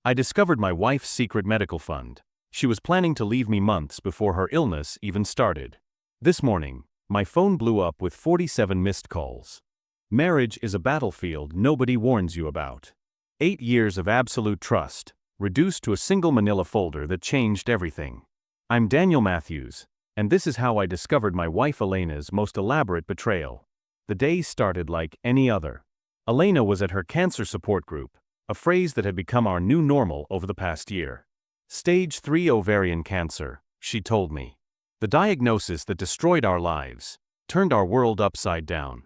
I discovered my wife's secret medical fund. She was planning to leave me months before her illness even started. This morning, my phone blew up with 47 missed calls. Marriage is a battlefield nobody warns you about. 8 years of absolute trust, reduced to a single manila folder that changed everything. I'm Daniel Matthews, and this is how I discovered my wife Elena's most elaborate betrayal. The day started like any other. Elena was at her cancer support group, a phrase that had become our new normal over the past year. Stage 3 ovarian cancer, she told me. The diagnosis that destroyed our lives, turned our world upside down.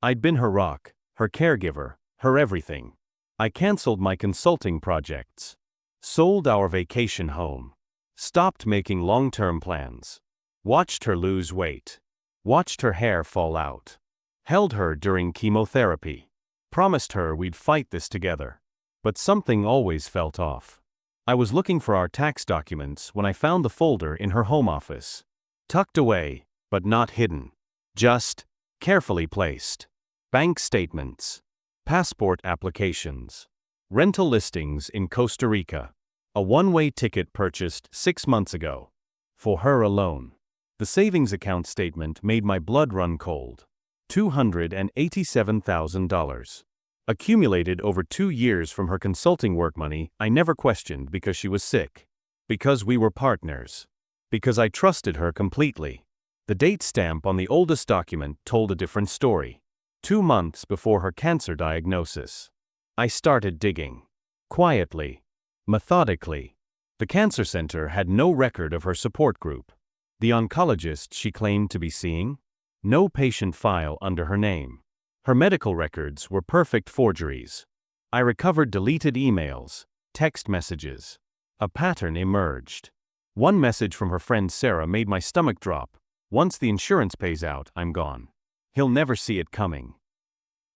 I'd been her rock, her caregiver, her everything. I canceled my consulting projects, sold our vacation home, stopped making long-term plans, watched her lose weight, watched her hair fall out, held her during chemotherapy, promised her we'd fight this together. But something always felt off. I was looking for our tax documents when I found the folder in her home office. Tucked away, but not hidden. Just carefully placed. Bank statements, passport applications, rental listings in Costa Rica, a one-way ticket purchased 6 months ago. For her alone. The savings account statement made my blood run cold. $287,000. Accumulated over 2 years from her consulting work money I never questioned because she was sick. Because we were partners. Because I trusted her completely. The date stamp on the oldest document told a different story. 2 months before her cancer diagnosis. I started digging. Quietly. Methodically. The cancer center had no record of her support group. The oncologist she claimed to be seeing? No patient file under her name. Her medical records were perfect forgeries. I recovered deleted emails, text messages. A pattern emerged. One message from her friend Sarah made my stomach drop. Once the insurance pays out, I'm gone. He'll never see it coming.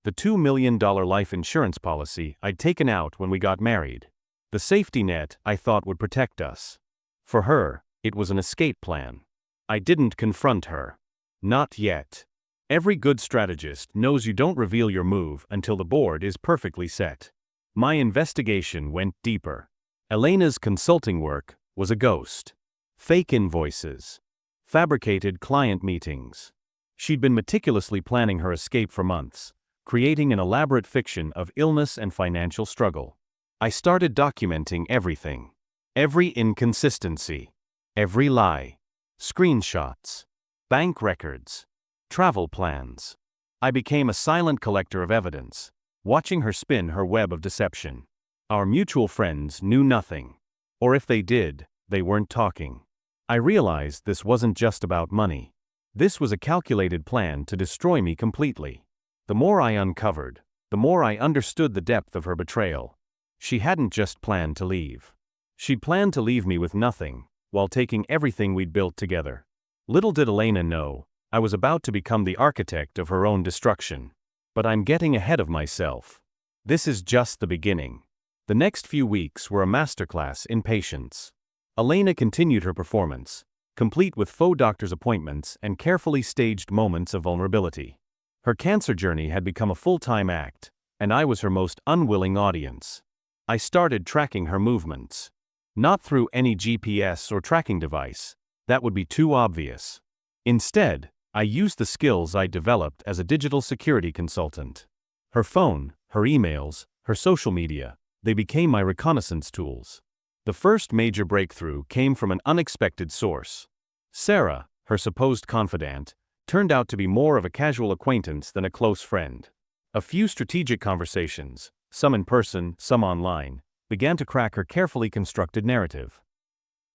The $2 million life insurance policy I'd taken out when we got married. The safety net I thought would protect us. For her, it was an escape plan. I didn't confront her. Not yet. Every good strategist knows you don't reveal your move until the board is perfectly set. My investigation went deeper. Elena's consulting work was a ghost. Fake invoices. Fabricated client meetings. She'd been meticulously planning her escape for months, creating an elaborate fiction of illness and financial struggle. I started documenting everything. Every inconsistency. Every lie. Screenshots. Bank records. Travel plans. I became a silent collector of evidence, watching her spin her web of deception. Our mutual friends knew nothing. Or if they did, they weren't talking. I realized this wasn't just about money. This was a calculated plan to destroy me completely. The more I uncovered, the more I understood the depth of her betrayal. She hadn't just planned to leave. She'd planned to leave me with nothing, while taking everything we'd built together. Little did Elena know, I was about to become the architect of her own destruction. But I'm getting ahead of myself. This is just the beginning. The next few weeks were a masterclass in patience. Elena continued her performance, complete with faux doctor's appointments and carefully staged moments of vulnerability. Her cancer journey had become a full-time act, and I was her most unwilling audience. I started tracking her movements. Not through any GPS or tracking device. That would be too obvious. Instead, I used the skills I developed as a digital security consultant. Her phone, her emails, her social media, they became my reconnaissance tools. The first major breakthrough came from an unexpected source. Sarah, her supposed confidant, turned out to be more of a casual acquaintance than a close friend. A few strategic conversations, some in person, some online, began to crack her carefully constructed narrative.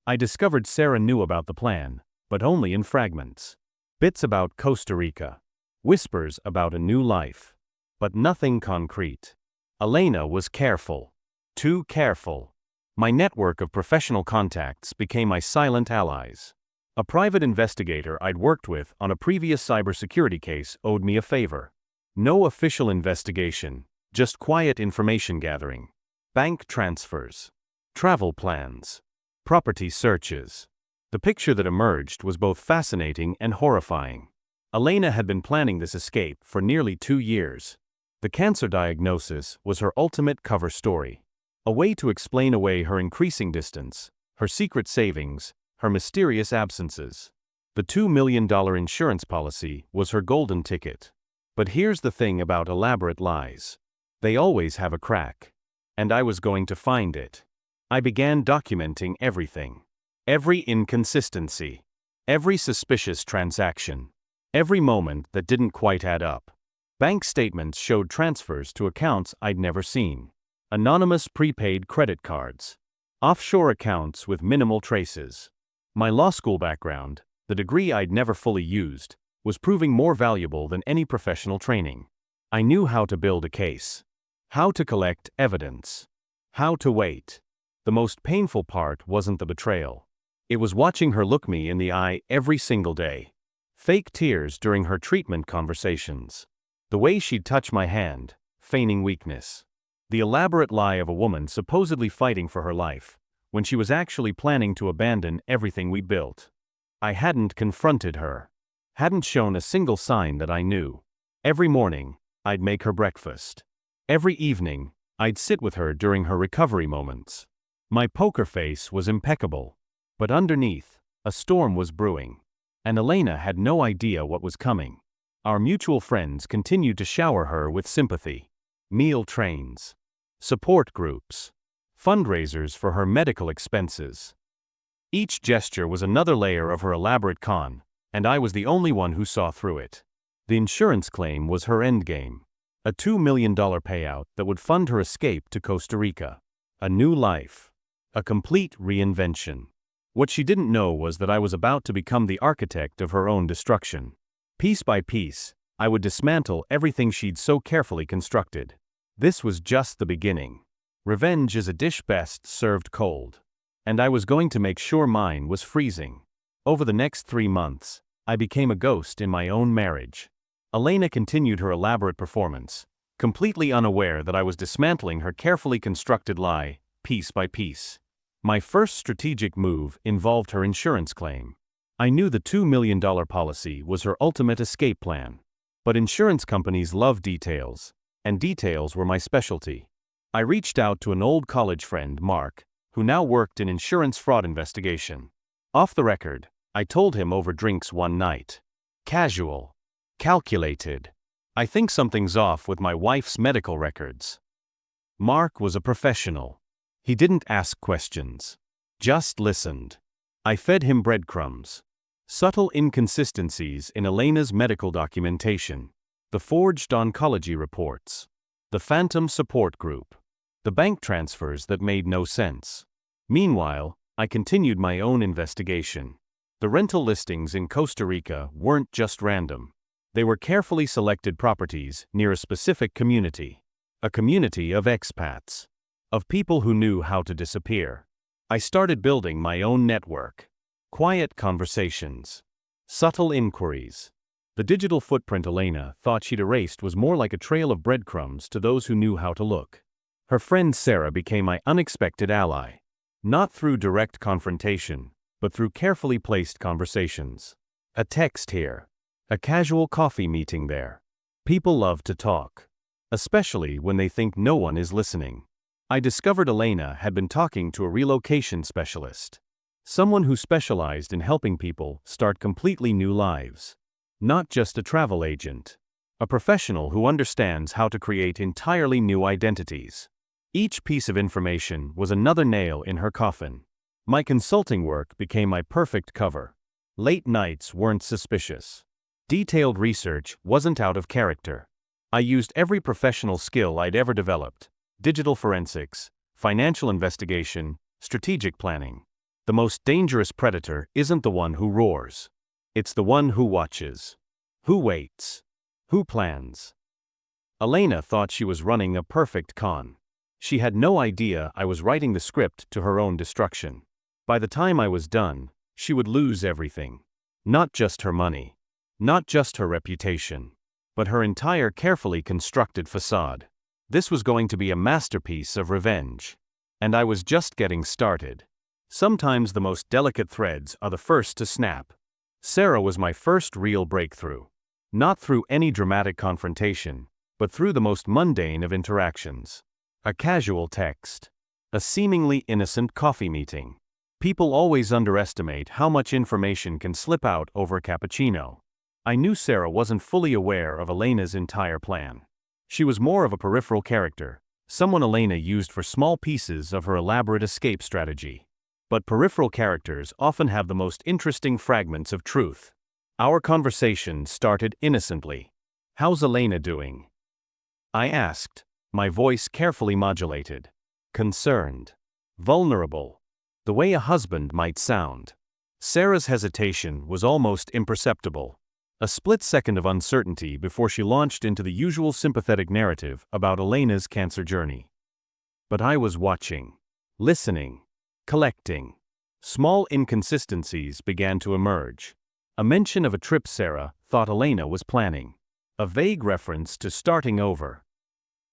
I discovered Sarah knew about the plan, but only in fragments. Bits about Costa Rica. Whispers about a new life. But nothing concrete. Elena was careful. Too careful. My network of professional contacts became my silent allies. A private investigator I'd worked with on a previous cybersecurity case owed me a favor. No official investigation, just quiet information gathering. Bank transfers. Travel plans. Property searches. The picture that emerged was both fascinating and horrifying. Elena had been planning this escape for nearly 2 years. The cancer diagnosis was her ultimate cover story. A way to explain away her increasing distance, her secret savings, her mysterious absences. The $2 million insurance policy was her golden ticket. But here's the thing about elaborate lies. They always have a crack. And I was going to find it. I began documenting everything. Every inconsistency. Every suspicious transaction. Every moment that didn't quite add up. Bank statements showed transfers to accounts I'd never seen. Anonymous prepaid credit cards. Offshore accounts with minimal traces. My law school background, the degree I'd never fully used, was proving more valuable than any professional training. I knew how to build a case. How to collect evidence. How to wait. The most painful part wasn't the betrayal. It was watching her look me in the eye every single day. Fake tears during her treatment conversations. The way she'd touch my hand, feigning weakness. The elaborate lie of a woman supposedly fighting for her life, when she was actually planning to abandon everything we built. I hadn't confronted her. Hadn't shown a single sign that I knew. Every morning, I'd make her breakfast. Every evening, I'd sit with her during her recovery moments. My poker face was impeccable. But underneath, a storm was brewing. And Elena had no idea what was coming. Our mutual friends continued to shower her with sympathy. Meal trains. Support groups. Fundraisers for her medical expenses. Each gesture was another layer of her elaborate con, and I was the only one who saw through it. The insurance claim was her endgame. A $2 million payout that would fund her escape to Costa Rica. A new life. A complete reinvention. What she didn't know was that I was about to become the architect of her own destruction. Piece by piece, I would dismantle everything she'd so carefully constructed. This was just the beginning. Revenge is a dish best served cold. And I was going to make sure mine was freezing. Over the next 3 months, I became a ghost in my own marriage. Elena continued her elaborate performance, completely unaware that I was dismantling her carefully constructed lie, piece by piece. My first strategic move involved her insurance claim. I knew the $2 million policy was her ultimate escape plan. But insurance companies love details, and details were my specialty. I reached out to an old college friend, Mark, who now worked in insurance fraud investigation. Off the record, I told him over drinks one night. Casual. Calculated. I think something's off with my wife's medical records. Mark was a professional. He didn't ask questions. Just listened. I fed him breadcrumbs. Subtle inconsistencies in Elena's medical documentation. The forged oncology reports. The phantom support group. The bank transfers that made no sense. Meanwhile, I continued my own investigation. The rental listings in Costa Rica weren't just random. They were carefully selected properties near a specific community. A community of expats. Of people who knew how to disappear. I started building my own network. Quiet conversations. Subtle inquiries. The digital footprint Elena thought she'd erased was more like a trail of breadcrumbs to those who knew how to look. Her friend Sarah became my unexpected ally. Not through direct confrontation, but through carefully placed conversations. A text here. A casual coffee meeting there. People love to talk. Especially when they think no one is listening. I discovered Elena had been talking to a relocation specialist. Someone who specialized in helping people start completely new lives. Not just a travel agent. A professional who understands how to create entirely new identities. Each piece of information was another nail in her coffin. My consulting work became my perfect cover. Late nights weren't suspicious. Detailed research wasn't out of character. I used every professional skill I'd ever developed. Digital forensics, financial investigation, strategic planning. The most dangerous predator isn't the one who roars. It's the one who watches. Who waits. Who plans. Elena thought she was running a perfect con. She had no idea I was writing the script to her own destruction. By the time I was done, she would lose everything. Not just her money. Not just her reputation. But her entire carefully constructed facade. This was going to be a masterpiece of revenge. And I was just getting started. Sometimes the most delicate threads are the first to snap. Sarah was my first real breakthrough. Not through any dramatic confrontation, but through the most mundane of interactions. A casual text. A seemingly innocent coffee meeting. People always underestimate how much information can slip out over a cappuccino. I knew Sarah wasn't fully aware of Elena's entire plan. She was more of a peripheral character, someone Elena used for small pieces of her elaborate escape strategy. But peripheral characters often have the most interesting fragments of truth. Our conversation started innocently. "How's Elena doing?" I asked, my voice carefully modulated. Concerned. Vulnerable. The way a husband might sound. Sarah's hesitation was almost imperceptible. A split second of uncertainty before she launched into the usual sympathetic narrative about Elena's cancer journey. But I was watching, listening, collecting. Small inconsistencies began to emerge. A mention of a trip Sarah thought Elena was planning. A vague reference to starting over.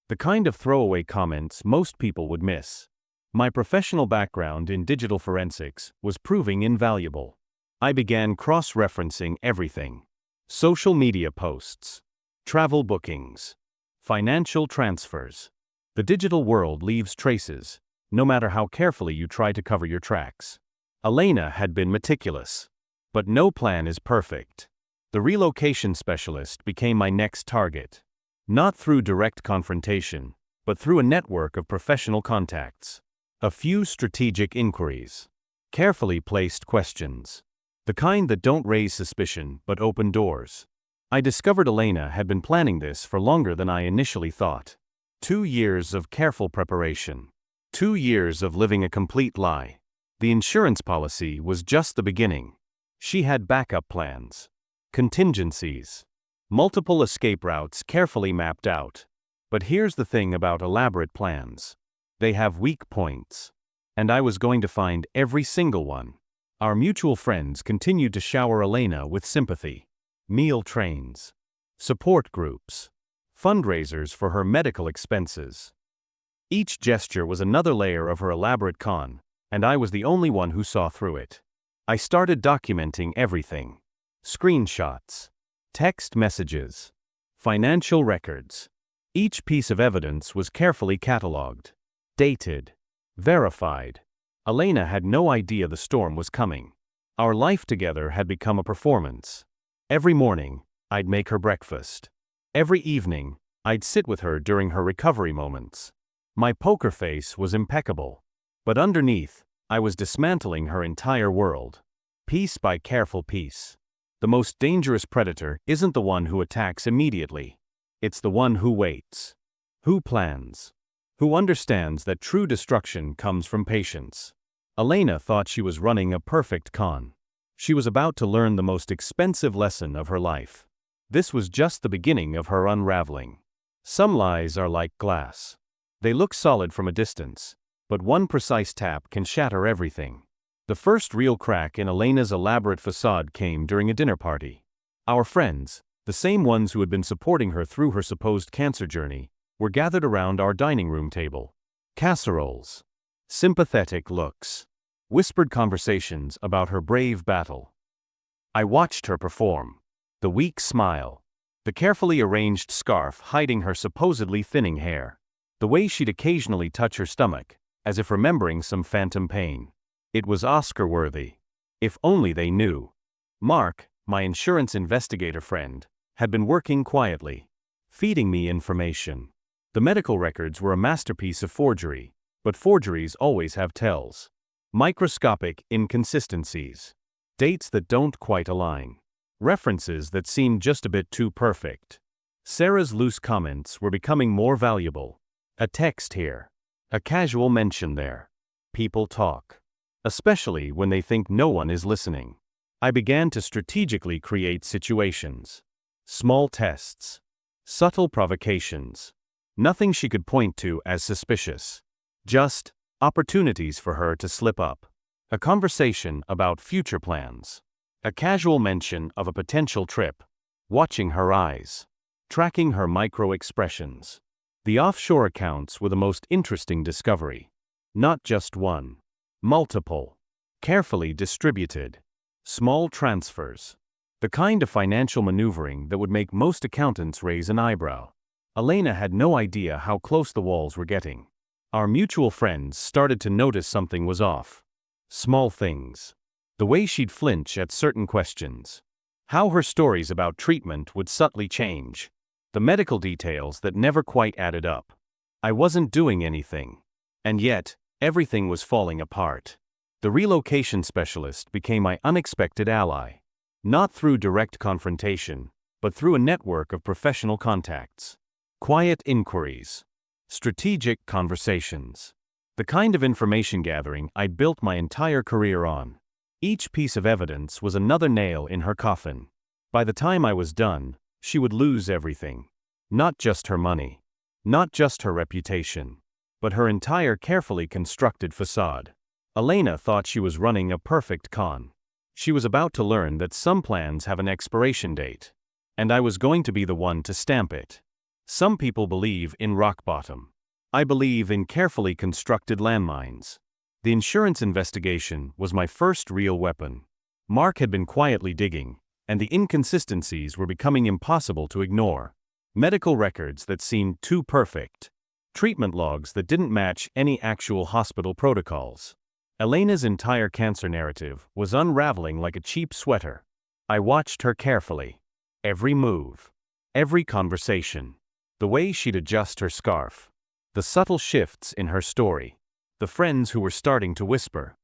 The kind of throwaway comments most people would miss. My professional background in digital forensics was proving invaluable. I began cross-referencing everything. Social media posts, travel bookings, financial transfers. The digital world leaves traces, no matter how carefully you try to cover your tracks. Elena had been meticulous. But no plan is perfect. The relocation specialist became my next target. Not through direct confrontation, but through a network of professional contacts. A few strategic inquiries. Carefully placed questions. The kind that don't raise suspicion but open doors. I discovered Elena had been planning this for longer than I initially thought. 2 years of careful preparation. 2 years of living a complete lie. The insurance policy was just the beginning. She had backup plans. Contingencies. Multiple escape routes carefully mapped out. But here's the thing about elaborate plans. They have weak points. And I was going to find every single one. Our mutual friends continued to shower Elena with sympathy. Meal trains. Support groups. Fundraisers for her medical expenses. Each gesture was another layer of her elaborate con, and I was the only one who saw through it. I started documenting everything. Screenshots. Text messages. Financial records. Each piece of evidence was carefully catalogued. Dated. Verified. Elena had no idea the storm was coming. Our life together had become a performance. Every morning, I'd make her breakfast. Every evening, I'd sit with her during her recovery moments. My poker face was impeccable. But underneath, I was dismantling her entire world. Piece by careful piece. The most dangerous predator isn't the one who attacks immediately. It's the one who waits. Who plans. Who understands that true destruction comes from patience. Elena thought she was running a perfect con. She was about to learn the most expensive lesson of her life. This was just the beginning of her unraveling. Some lies are like glass. They look solid from a distance, but one precise tap can shatter everything. The first real crack in Elena's elaborate facade came during a dinner party. Our friends, the same ones who had been supporting her through her supposed cancer journey, were gathered around our dining room table. Casseroles. Sympathetic looks. Whispered conversations about her brave battle. I watched her perform. The weak smile. The carefully arranged scarf hiding her supposedly thinning hair. The way she'd occasionally touch her stomach, as if remembering some phantom pain. It was Oscar-worthy. If only they knew. Mark, my insurance investigator friend, had been working quietly, feeding me information. The medical records were a masterpiece of forgery, but forgeries always have tells. Microscopic inconsistencies. Dates that don't quite align. References that seem just a bit too perfect. Sarah's loose comments were becoming more valuable. A text here. A casual mention there. People talk. Especially when they think no one is listening. I began to strategically create situations. Small tests. Subtle provocations. Nothing she could point to as suspicious. Just opportunities for her to slip up. A conversation about future plans. A casual mention of a potential trip. Watching her eyes. Tracking her micro-expressions. The offshore accounts were the most interesting discovery. Not just one. Multiple. Carefully distributed. Small transfers. The kind of financial maneuvering that would make most accountants raise an eyebrow. Elena had no idea how close the walls were getting. Our mutual friends started to notice something was off. Small things. The way she'd flinch at certain questions. How her stories about treatment would subtly change. The medical details that never quite added up. I wasn't doing anything. And yet, everything was falling apart. The relocation specialist became my unexpected ally. Not through direct confrontation, but through a network of professional contacts. Quiet inquiries. Strategic conversations. The kind of information gathering I'd built my entire career on. Each piece of evidence was another nail in her coffin. By the time I was done, she would lose everything. Not just her money. Not just her reputation. But her entire carefully constructed facade. Elena thought she was running a perfect con. She was about to learn that some plans have an expiration date. And I was going to be the one to stamp it. Some people believe in rock bottom. I believe in carefully constructed landmines. The insurance investigation was my first real weapon. Mark had been quietly digging, and the inconsistencies were becoming impossible to ignore. Medical records that seemed too perfect. Treatment logs that didn't match any actual hospital protocols. Elena's entire cancer narrative was unraveling like a cheap sweater. I watched her carefully. Every move. Every conversation. The way she'd adjust her scarf. The subtle shifts in her story. The friends who were starting to whisper.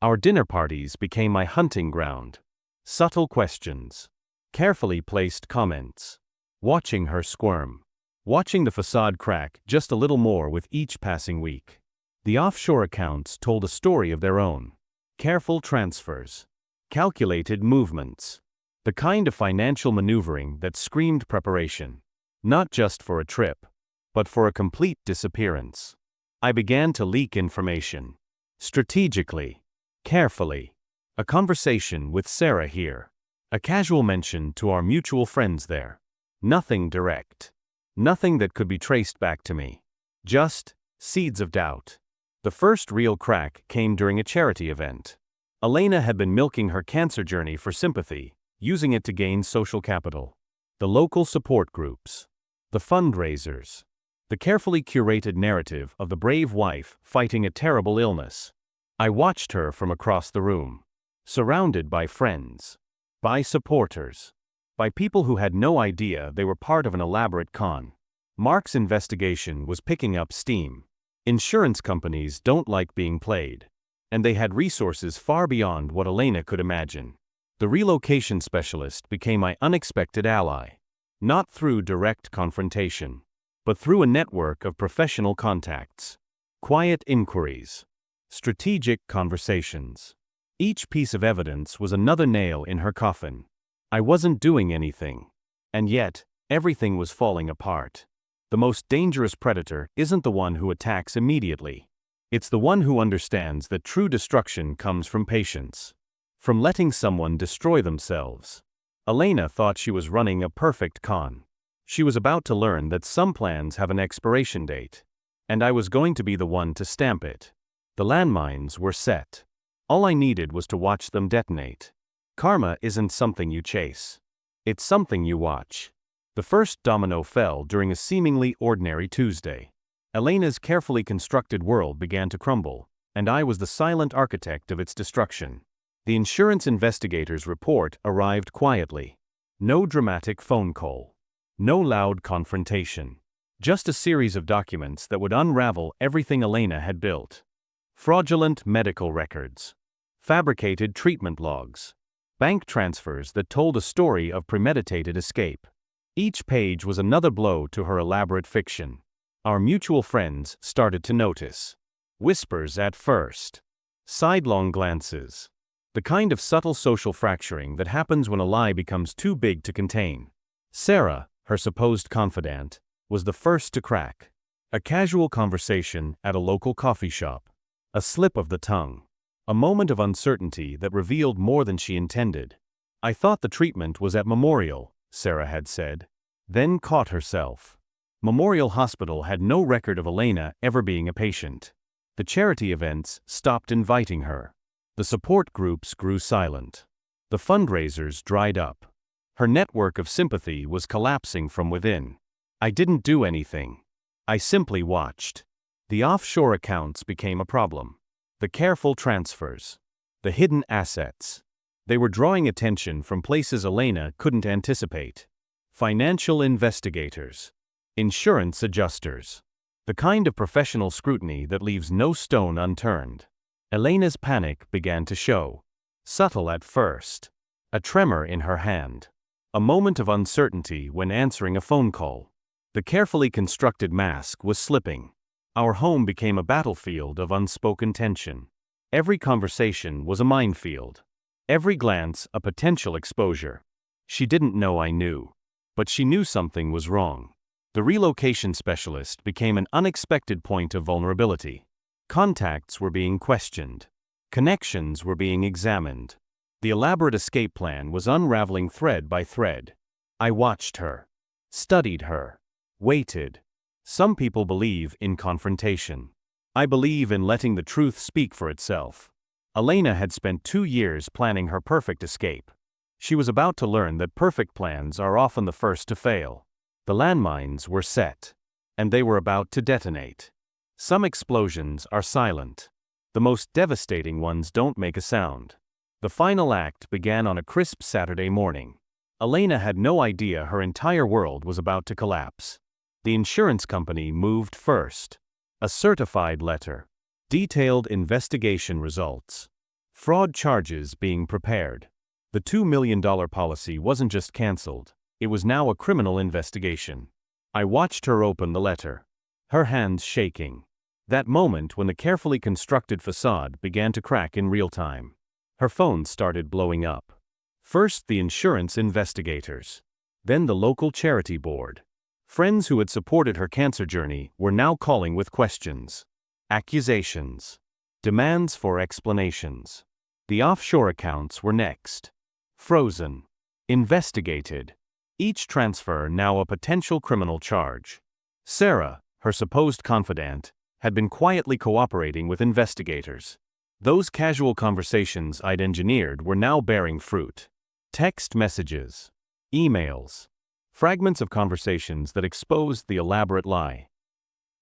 Our dinner parties became my hunting ground. Subtle questions. Carefully placed comments. Watching her squirm. Watching the facade crack just a little more with each passing week. The offshore accounts told a story of their own. Careful transfers. Calculated movements. The kind of financial maneuvering that screamed preparation. Not just for a trip, but for a complete disappearance. I began to leak information. Strategically. Carefully. A conversation with Sarah here. A casual mention to our mutual friends there. Nothing direct. Nothing that could be traced back to me. Just seeds of doubt. The first real crack came during a charity event. Elena had been milking her cancer journey for sympathy, using it to gain social capital. The local support groups. The fundraisers. The carefully curated narrative of the brave wife fighting a terrible illness. I watched her from across the room. Surrounded by friends. By supporters. By people who had no idea they were part of an elaborate con. Mark's investigation was picking up steam. Insurance companies don't like being played. And they had resources far beyond what Elena could imagine. The relocation specialist became my unexpected ally. Not through direct confrontation, but through a network of professional contacts. Quiet inquiries. Strategic conversations. Each piece of evidence was another nail in her coffin. I wasn't doing anything. And yet, everything was falling apart. The most dangerous predator isn't the one who attacks immediately. It's the one who understands that true destruction comes from patience. From letting someone destroy themselves. Elena thought she was running a perfect con. She was about to learn that some plans have an expiration date. And I was going to be the one to stamp it. The landmines were set. All I needed was to watch them detonate. Karma isn't something you chase. It's something you watch. The first domino fell during a seemingly ordinary Tuesday. Elena's carefully constructed world began to crumble, and I was the silent architect of its destruction. The insurance investigator's report arrived quietly. No dramatic phone call. No loud confrontation. Just a series of documents that would unravel everything Elena had built. Fraudulent medical records. Fabricated treatment logs. Bank transfers that told a story of premeditated escape. Each page was another blow to her elaborate fiction. Our mutual friends started to notice. Whispers at first. Sidelong glances. The kind of subtle social fracturing that happens when a lie becomes too big to contain. Sarah, her supposed confidant, was the first to crack. A casual conversation at a local coffee shop. A slip of the tongue. A moment of uncertainty that revealed more than she intended. I thought the treatment was at Memorial, Sarah had said. Then caught herself. Memorial Hospital had no record of Elena ever being a patient. The charity events stopped inviting her. The support groups grew silent. The fundraisers dried up. Her network of sympathy was collapsing from within. I didn't do anything. I simply watched. The offshore accounts became a problem. The careful transfers. The hidden assets. They were drawing attention from places Elena couldn't anticipate. Financial investigators. Insurance adjusters. The kind of professional scrutiny that leaves no stone unturned. Elena's panic began to show. Subtle at first. A tremor in her hand. A moment of uncertainty when answering a phone call. The carefully constructed mask was slipping. Our home became a battlefield of unspoken tension. Every conversation was a minefield. Every glance a potential exposure. She didn't know I knew. But she knew something was wrong. The relocation specialist became an unexpected point of vulnerability. Contacts were being questioned. Connections were being examined. The elaborate escape plan was unraveling thread by thread. I watched her. Studied her. Waited. Some people believe in confrontation. I believe in letting the truth speak for itself. Elena had spent 2 years planning her perfect escape. She was about to learn that perfect plans are often the first to fail. The landmines were set. And they were about to detonate. Some explosions are silent. The most devastating ones don't make a sound. The final act began on a crisp Saturday morning. Elena had no idea her entire world was about to collapse. The insurance company moved first. A certified letter. Detailed investigation results. Fraud charges being prepared. The $2 million policy wasn't just canceled, it was now a criminal investigation. I watched her open the letter. Her hands shaking. That moment when the carefully constructed facade began to crack in real time. Her phone started blowing up. First the insurance investigators. Then the local charity board. Friends who had supported her cancer journey were now calling with questions. Accusations. Demands for explanations. The offshore accounts were next. Frozen. Investigated. Each transfer now a potential criminal charge. Sarah, her supposed confidant, had been quietly cooperating with investigators. Those casual conversations I'd engineered were now bearing fruit. Text messages. Emails. Fragments of conversations that exposed the elaborate lie.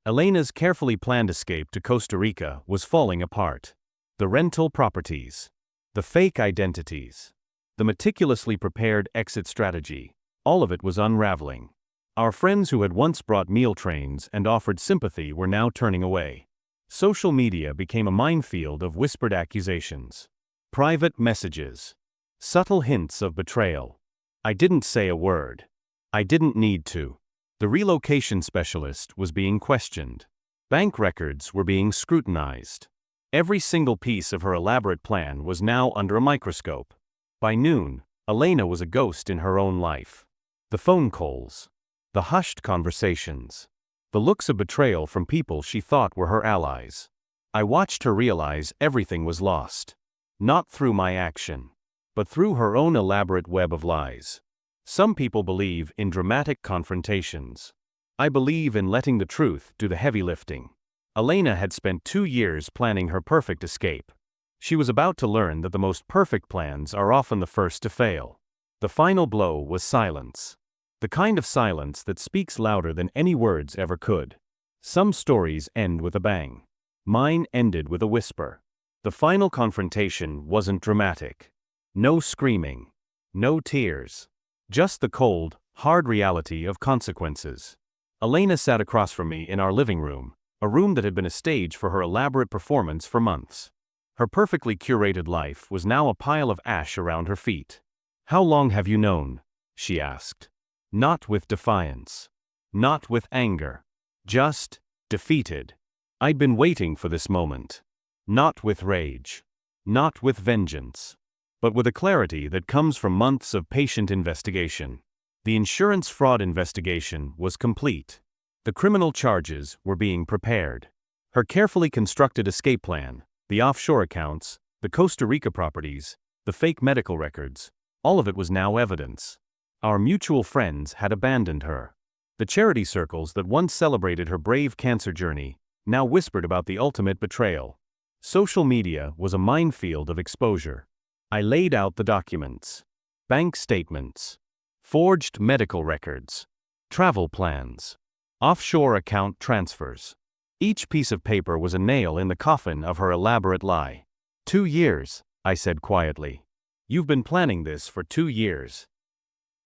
Elena's carefully planned escape to Costa Rica was falling apart. The rental properties. The fake identities. The meticulously prepared exit strategy. All of it was unraveling. Our friends who had once brought meal trains and offered sympathy were now turning away. Social media became a minefield of whispered accusations. Private messages. Subtle hints of betrayal. I didn't say a word. I didn't need to. The relocation specialist was being questioned. Bank records were being scrutinized. Every single piece of her elaborate plan was now under a microscope. By noon, Elena was a ghost in her own life. The phone calls. The hushed conversations. The looks of betrayal from people she thought were her allies. I watched her realize everything was lost. Not through my action, but through her own elaborate web of lies. Some people believe in dramatic confrontations. I believe in letting the truth do the heavy lifting. Elena had spent 2 years planning her perfect escape. She was about to learn that the most perfect plans are often the first to fail. The final blow was silence. The kind of silence that speaks louder than any words ever could. Some stories end with a bang. Mine ended with a whisper. The final confrontation wasn't dramatic. No screaming. No tears. Just the cold, hard reality of consequences. Elena sat across from me in our living room, a room that had been a stage for her elaborate performance for months. Her perfectly curated life was now a pile of ash around her feet. "How long have you known?" she asked. Not with defiance. Not with anger. Just defeated. I'd been waiting for this moment. Not with rage. Not with vengeance. But with a clarity that comes from months of patient investigation. The insurance fraud investigation was complete. The criminal charges were being prepared. Her carefully constructed escape plan, the offshore accounts, the Costa Rica properties, the fake medical records, all of it was now evidence. Our mutual friends had abandoned her. The charity circles that once celebrated her brave cancer journey now whispered about the ultimate betrayal. Social media was a minefield of exposure. I laid out the documents. Bank statements. Forged medical records. Travel plans. Offshore account transfers. Each piece of paper was a nail in the coffin of her elaborate lie. 2 years, I said quietly. You've been planning this for 2 years.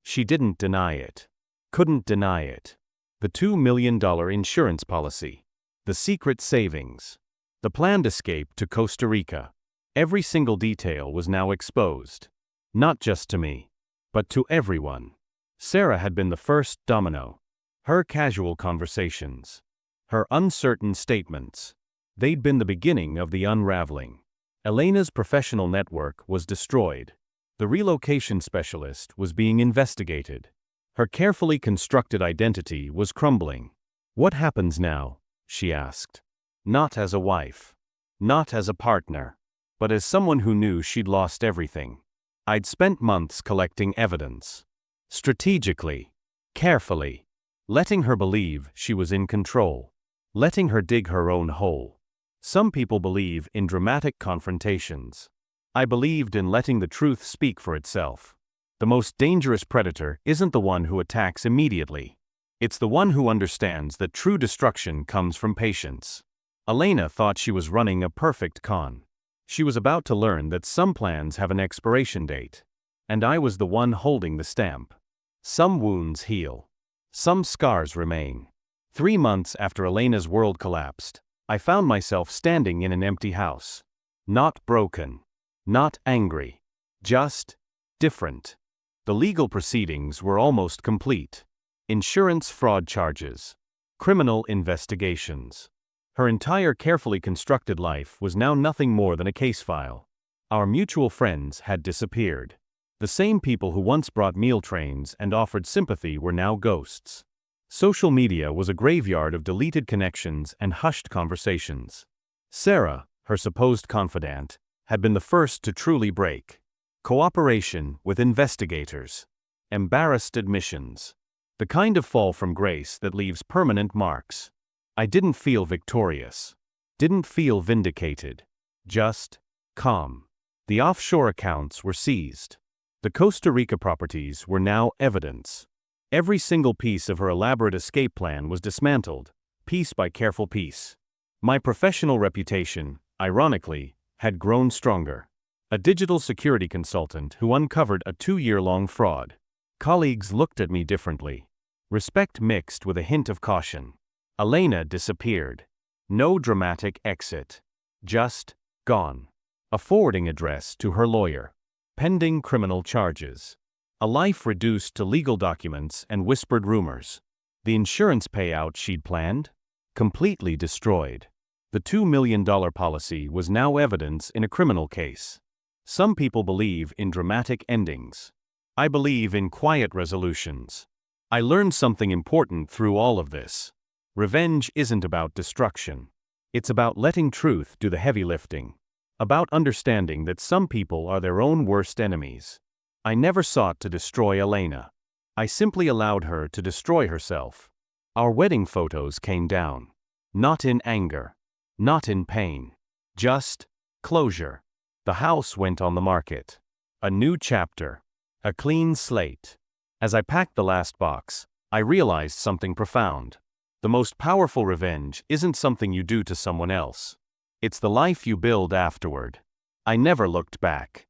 She didn't deny it. Couldn't deny it. The $2 million insurance policy. The secret savings. The planned escape to Costa Rica. Every single detail was now exposed. Not just to me, but to everyone. Sarah had been the first domino. Her casual conversations. Her uncertain statements. They'd been the beginning of the unraveling. Elena's professional network was destroyed. The relocation specialist was being investigated. Her carefully constructed identity was crumbling. What happens now? She asked. Not as a wife. Not as a partner. But as someone who knew she'd lost everything. I'd spent months collecting evidence. Strategically. Carefully. Letting her believe she was in control. Letting her dig her own hole. Some people believe in dramatic confrontations. I believed in letting the truth speak for itself. The most dangerous predator isn't the one who attacks immediately. It's the one who understands that true destruction comes from patience. Elena thought she was running a perfect con. She was about to learn that some plans have an expiration date. And I was the one holding the stamp. Some wounds heal. Some scars remain. 3 months after Elena's world collapsed, I found myself standing in an empty house. Not broken. Not angry. Just different. The legal proceedings were almost complete. Insurance fraud charges. Criminal investigations. Her entire carefully constructed life was now nothing more than a case file. Our mutual friends had disappeared. The same people who once brought meal trains and offered sympathy were now ghosts. Social media was a graveyard of deleted connections and hushed conversations. Sarah, her supposed confidant, had been the first to truly break. Cooperation with investigators. Embarrassed admissions. The kind of fall from grace that leaves permanent marks. I didn't feel victorious. Didn't feel vindicated. Just calm. The offshore accounts were seized. The Costa Rica properties were now evidence. Every single piece of her elaborate escape plan was dismantled, piece by careful piece. My professional reputation, ironically, had grown stronger. A digital security consultant who uncovered a 2-year-long fraud. Colleagues looked at me differently. Respect mixed with a hint of caution. Elena disappeared. No dramatic exit. Just gone. A forwarding address to her lawyer. Pending criminal charges. A life reduced to legal documents and whispered rumors. The insurance payout she'd planned? Completely destroyed. The $2 million policy was now evidence in a criminal case. Some people believe in dramatic endings. I believe in quiet resolutions. I learned something important through all of this. Revenge isn't about destruction. It's about letting truth do the heavy lifting. About understanding that some people are their own worst enemies. I never sought to destroy Elena. I simply allowed her to destroy herself. Our wedding photos came down. Not in anger. Not in pain. Just closure. The house went on the market. A new chapter. A clean slate. As I packed the last box, I realized something profound. The most powerful revenge isn't something you do to someone else. It's the life you build afterward. I never looked back.